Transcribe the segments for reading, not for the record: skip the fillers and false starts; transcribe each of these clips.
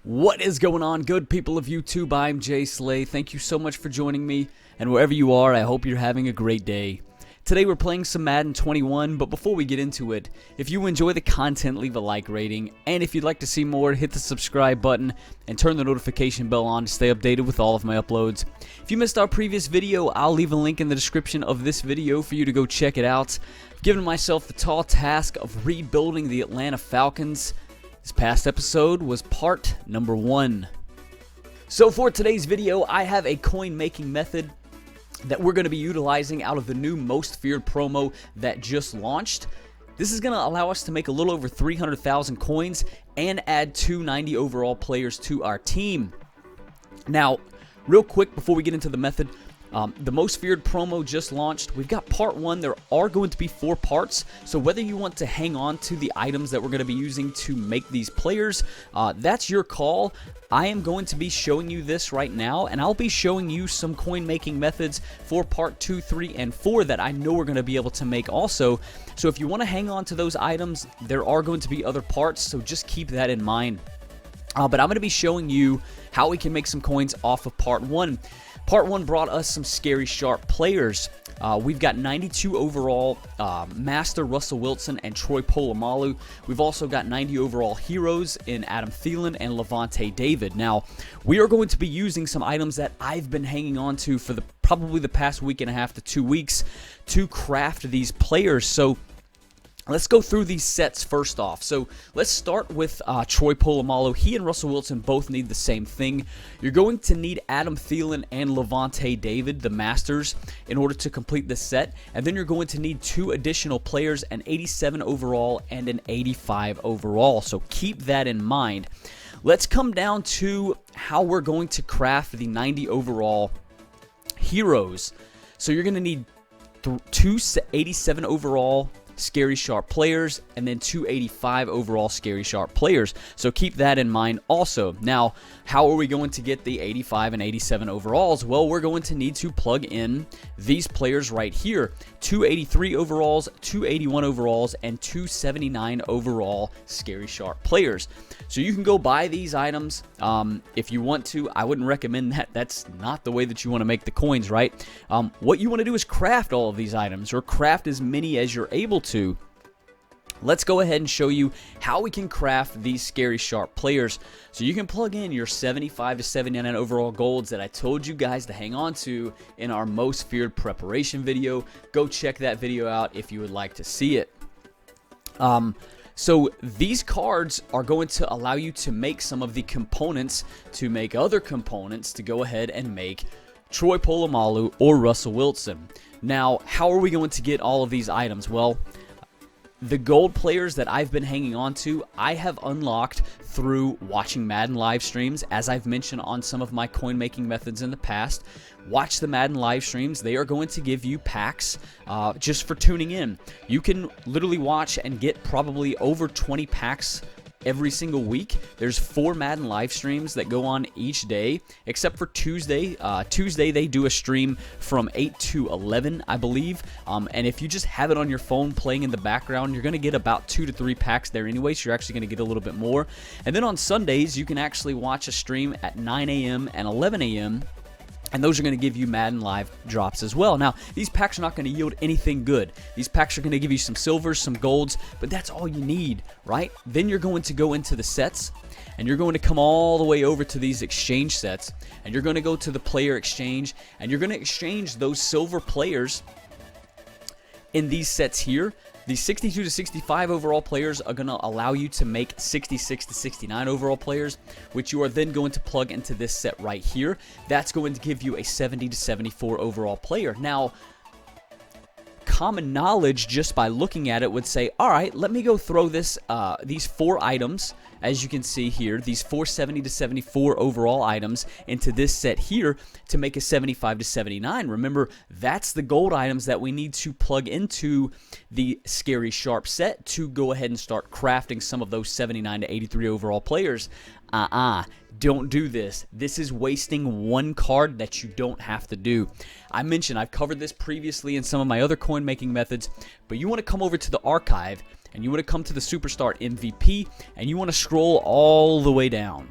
What is going on, good people of YouTube? I'm ImJslay. Thank you so much for joining me, and wherever you are, I hope you're having a great day. Today we're playing some Madden 21, but before we get into it, if you enjoy the content, leave a like rating, and if you'd like to see more, hit the subscribe button and turn the notification bell on to stay updated with all of my uploads. If you missed our previous video, I'll leave a link in the description of this video for you to go check it out. I've given myself the tall task of rebuilding the Atlanta Falcons. This past episode was part number 1. So for today's video, I have a coin making method that we're going to be utilizing out of the new Most Feared promo that just launched. This is going to allow us to make a little over 300,000 coins and add 290 overall players to our team. Now, real quick before we get into the method, the Most Feared promo just launched. We've got part 1. There are going to be 4 parts, so whether you want to hang on to the items that we're going to be using to make these players, that's your call. I am going to be showing you this right now, and I'll be showing you some coin making methods for part 2, 3, and 4 that I know we're going to be able to make also. So if you want to hang on to those items, there are going to be other parts, so just keep that in mind. But I'm going to be showing you how we can make some coins off of part 1. Part 1 brought us some scary sharp players. We've got 92 overall Master Russell Wilson and Troy Polamalu. We've also got 90 overall heroes in Adam Thielen and Levante David. Now, we are going to be using some items that I've been hanging on to for probably the past week and a half to 2 weeks to craft these players. So let's go through these sets first off. So let's start with Troy Polamalu. He and Russell Wilson both need the same thing. You're going to need Adam Thielen and Levante David, the Masters, in order to complete this set. And then you're going to need 2 additional players, an 87 overall and an 85 overall. So keep that in mind. Let's come down to how we're going to craft the 90 overall heroes. So you're going to need 2 87 overall scary sharp players and then 285 overall scary sharp players. So keep that in mind also. Now, how are we going to get the 85 and 87 overalls? Well, we're going to need to plug in these players right here. 283 overalls, 281 overalls, and 279 overall scary sharp players. So you can go buy these items if you want to. I wouldn't recommend that. That's not the way that you want to make the coins, right? What you want to do is craft all of these items, or craft as many as you're able to. Let's go ahead and show you how we can craft these scary sharp players. So you can plug in your 75 to 79 overall golds that I told you guys to hang on to in our Most Feared preparation video. Go check that video out if you would like to see it. So these cards are going to allow you to make some of the components to make other components to go ahead and make Troy Polamalu or Russell Wilson. Now, how are we going to get all of these items? Well, the gold players that I've been hanging on to, I have unlocked through watching Madden live streams. As I've mentioned on some of my coin making methods in the past, watch the Madden live streams. They are going to give you packs just for tuning in. You can literally watch and get probably over 20 packs every single week. There's 4 Madden live streams that go on each day, except for Tuesday. Tuesday they do a stream from 8 to 11, I believe. And if you just have it on your phone playing in the background, you're going to get about 2 to 3 packs there anyway, so you're actually going to get a little bit more. And then on Sundays, you can actually watch a stream at 9 a.m. and 11 a.m., and those are going to give you Madden Live drops as well. Now, these packs are not going to yield anything good. These packs are going to give you some silvers, some golds, but that's all you need, right? Then you're going to go into the sets, and you're going to come all the way over to these exchange sets, and you're going to go to the player exchange, and you're going to exchange those silver players in these sets here. These 62 to 65 overall players are going to allow you to make 66 to 69 overall players, which you are then going to plug into this set right here. That's going to give you a 70 to 74 overall player. Now, common knowledge just by looking at it would say, all right, let me go throw this these 4 items, as you can see here, these 470 to 74 overall items into this set here to make a 75 to 79. Remember, that's the gold items that we need to plug into the scary sharp set to go ahead and start crafting some of those 79 to 83 overall players. Don't do this. This is wasting 1 card that you don't have to do. I mentioned I've covered this previously in some of my other coin making methods, but you want to come over to the archive and you want to come to the Superstar MVP and you want to scroll all the way down.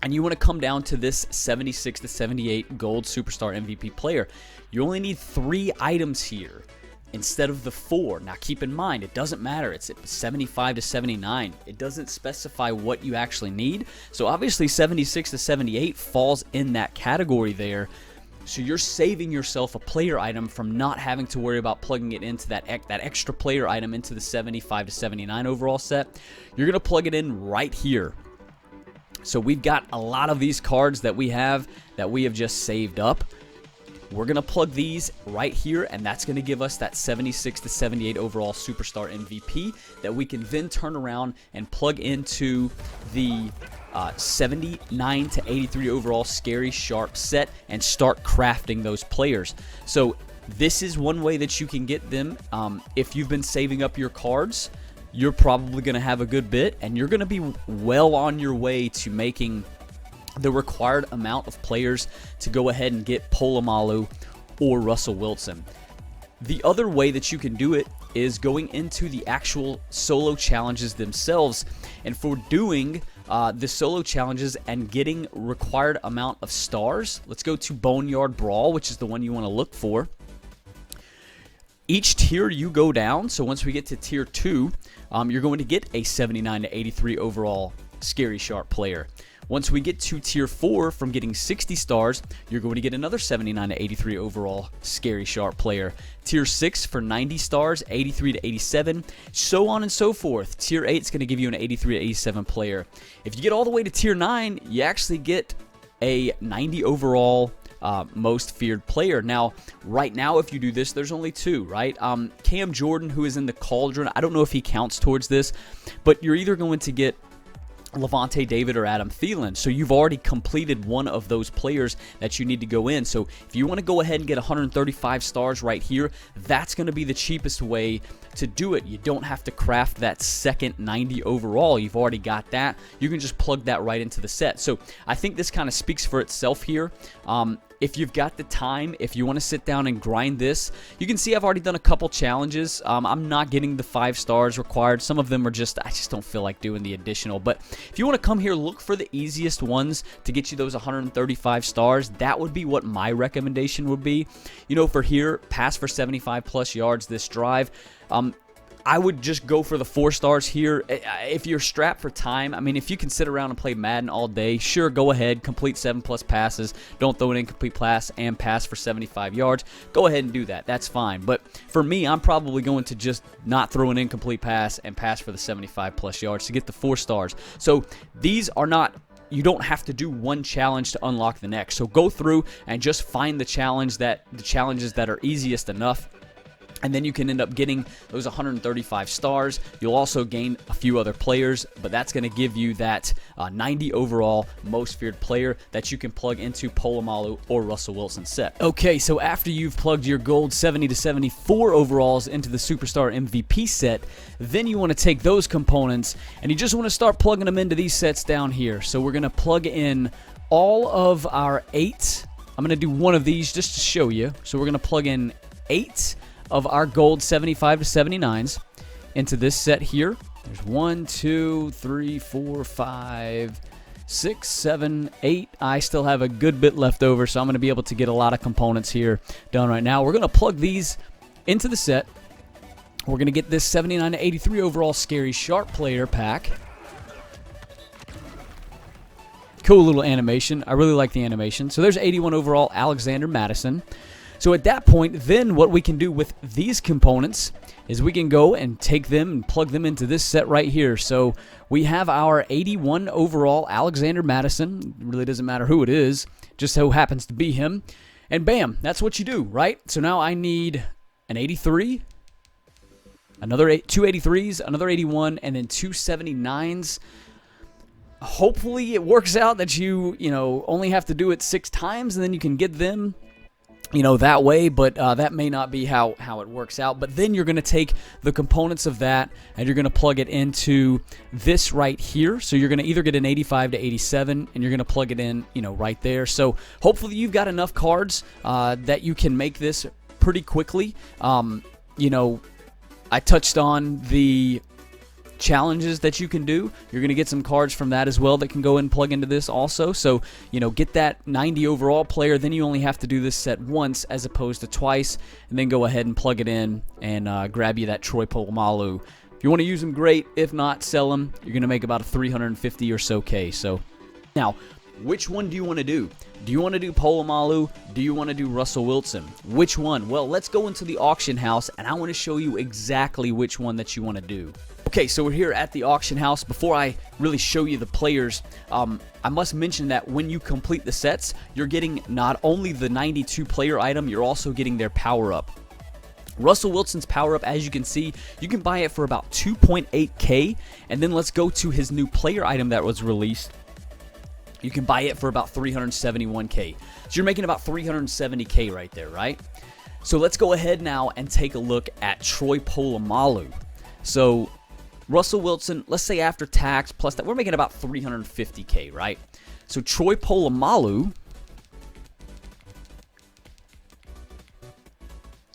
and you want to come down to this 76 to 78 gold superstar MVP player. You only need 3 items here instead of the 4. Now keep in mind, it doesn't matter. It's 75 to 79. It doesn't specify what you actually need. So obviously 76 to 78 falls in that category there. So you're saving yourself a player item from not having to worry about plugging it into that extra player item into the 75 to 79 overall set. You're going to plug it in right here. So we've got a lot of these cards that we have just saved up. We're going to plug these right here, and that's going to give us that 76 to 78 overall superstar MVP that we can then turn around and plug into the 79 to 83 overall scary sharp set and start crafting those players. So this is one way that you can get them. If you've been saving up your cards, you're probably going to have a good bit, and you're going to be well on your way to making the required amount of players to go ahead and get POLAMALU or Russell Wilson. The other way that you can do it is going into the actual solo challenges themselves, and for doing the solo challenges and getting required amount of stars, let's go to Boneyard Brawl, which is the one you want to look for. Each tier you go down, so once we get to tier 2, you're going to get a 79 to 83 overall scary sharp player. Once we get to tier 4, from getting 60 stars, you're going to get another 79 to 83 overall scary sharp player. Tier 6 for 90 stars, 83 to 87, so on and so forth. Tier 8 is going to give you an 83 to 87 player. If you get all the way to tier 9, you actually get a 90 overall most feared player. Now, right now, if you do this, there's only 2, right? Cam Jordan, who is in the Cauldron, I don't know if he counts towards this, but you're either going to get Levante David or Adam Thielen. So you've already completed one of those players that you need to go in. So if you want to go ahead and get 135 stars right here, that's going to be the cheapest way to do it. You don't have to craft that second 90 overall. You've already got that. You can just plug that right into the set. So I think this kind of speaks for itself here. If you've got the time, if you want to sit down and grind this, you can see I've already done a couple challenges. I'm not getting the 5 stars required. Some of them are just, I just don't feel like doing the additional. But if you want to come here, look for the easiest ones to get you those 135 stars. That would be what my recommendation would be. You know, for here, pass for 75 plus yards this drive. I would just go for the 4 stars here. If you're strapped for time, I mean, if you can sit around and play Madden all day, sure, go ahead, complete 7+ passes. Don't throw an incomplete pass and pass for 75 yards. Go ahead and do that. That's fine. But for me, I'm probably going to just not throw an incomplete pass and pass for the 75+ yards to get the 4 stars. So these are not... You don't have to do one challenge to unlock the next. So go through and just find the challenges that are easiest enough. And then you can end up getting those 135 stars. You'll also gain a few other players, but that's going to give you that 90 overall most feared player that you can plug into POLAMALU or Russell Wilson set. Okay, so after you've plugged your gold 70 to 74 overalls into the Superstar MVP set, then you want to take those components and you just want to start plugging them into these sets down here. So we're going to plug in all of our 8. I'm going to do one of these just to show you. So we're going to plug in 8 of our gold 75 to 79s into this set here. There's 1, 2, 3, 4, 5, 6, 7, 8. I still have a good bit left over, so I'm going to be able to get a lot of components here done right now. We're going to plug these into the set. We're going to get this 79 to 83 overall scary sharp player pack. Cool little animation. I really like the animation. So there's 81 overall Alexander Madison. So at that point, then what we can do with these components is we can go and take them and plug them into this set right here. So we have our 81 overall Alexander Madison. It really doesn't matter who it is, just so happens to be him. And bam, that's what you do, right? So now I need an 83, another 2 83s, another 81, and then 2 79s. Hopefully it works out that you only have to do it 6 times and then you can get them that way, but that may not be how it works out. But then you're going to take the components of that and you're going to plug it into this right here. So you're going to either get an 85 to 87 and you're going to plug it in, right there. So hopefully you've got enough cards that you can make this pretty quickly. I touched on the challenges that you can do. You're going to get some cards from that as well that can go and plug into this also. So, you know, get that 90 overall player. Then you only have to do this set once as opposed to twice. And then go ahead and plug it in and grab you that Troy Polamalu. If you want to use them, great. If not, sell them. You're going to make about a 350 or so K. So, now, which one do you want to do? Do you want to do POLAMALU? Do you want to do Russell Wilson? Which one? Well, let's go into the auction house, and I want to show you exactly which one that you want to do. Okay, so we're here at the auction house. Before I really show you the players, I must mention that when you complete the sets, you're getting not only the 92 player item, you're also getting their power-up. Russell Wilson's power-up, as you can see, you can buy it for about 2.8K, and then let's go to his new player item that was released. You can buy it for about 371K. So you're making about 370K right there, right? So let's go ahead now and take a look at Troy Polamalu. So Russell Wilson, let's say after tax plus that, we're making about 350K, right? So Troy Polamalu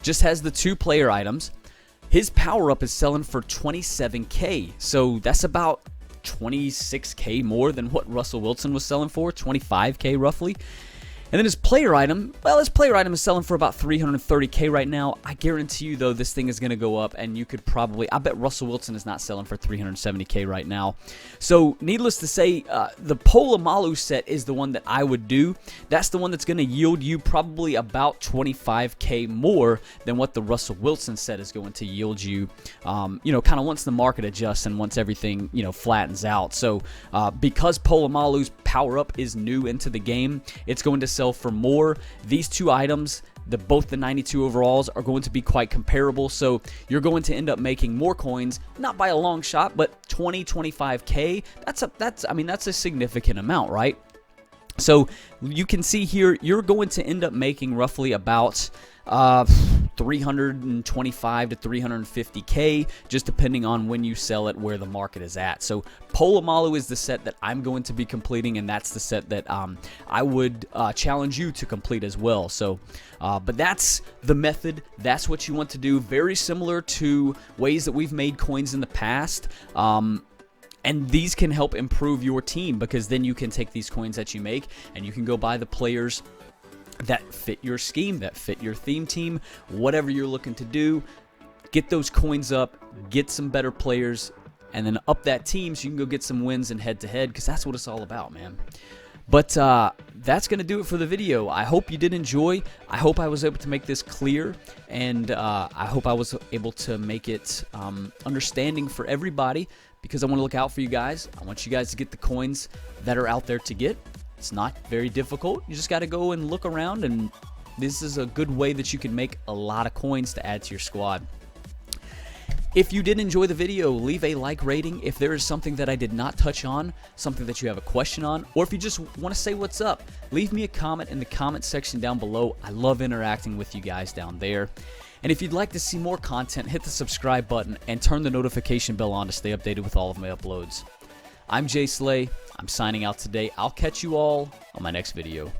just has the 2 player items. His power-up is selling for 27K. So that's about 26K more than what Russell Wilson was selling for, 25K roughly. And then his player item, well, his player item is selling for about 330K right now. I guarantee you, though, this thing is going to go up, and you could probably, I bet Russell Wilson is not selling for 370K right now. So, needless to say, the POLAMALU set is the one that I would do. That's the one that's going to yield you probably about 25K more than what the Russell Wilson set is going to yield you, you know, kind of once the market adjusts and once everything, you know, flattens out. So, because POLAMALU's power-up is new into the game, it's going to sell for more. These 2 items, both the 92 overalls, are going to be quite comparable, so you're going to end up making more coins, not by a long shot, but 25K. That's a significant amount, right? So you can see here, you're going to end up making roughly about 325 to 350K, just depending on when you sell it, where the market is at. So POLAMALU is the set that I'm going to be completing, and that's the set that I would challenge you to complete as well. So, but that's the method. That's what you want to do. Very similar to ways that we've made coins in the past. And these can help improve your team, because then you can take these coins that you make and you can go buy the players that fit your scheme, that fit your theme team, whatever you're looking to do. Get those coins up, get some better players, and then up that team so you can go get some wins in head-to-head, because that's what it's all about, man. But that's going to do it for the video. I hope you did enjoy. I hope I was able to make this clear, and I hope I was able to make it understanding for everybody, because I want to look out for you guys. I want you guys to get the coins that are out there to get. It's not very difficult. You just got to go and look around, and this is a good way that you can make a lot of coins to add to your squad. If you did enjoy the video, leave a like rating. If there is something that I did not touch on, something that you have a question on, or if you just want to say what's up, leave me a comment in the comment section down below. I love interacting with you guys down there. And if you'd like to see more content, hit the subscribe button and turn the notification bell on to stay updated with all of my uploads. I'm ImJslay. I'm signing out today. I'll catch you all on my next video.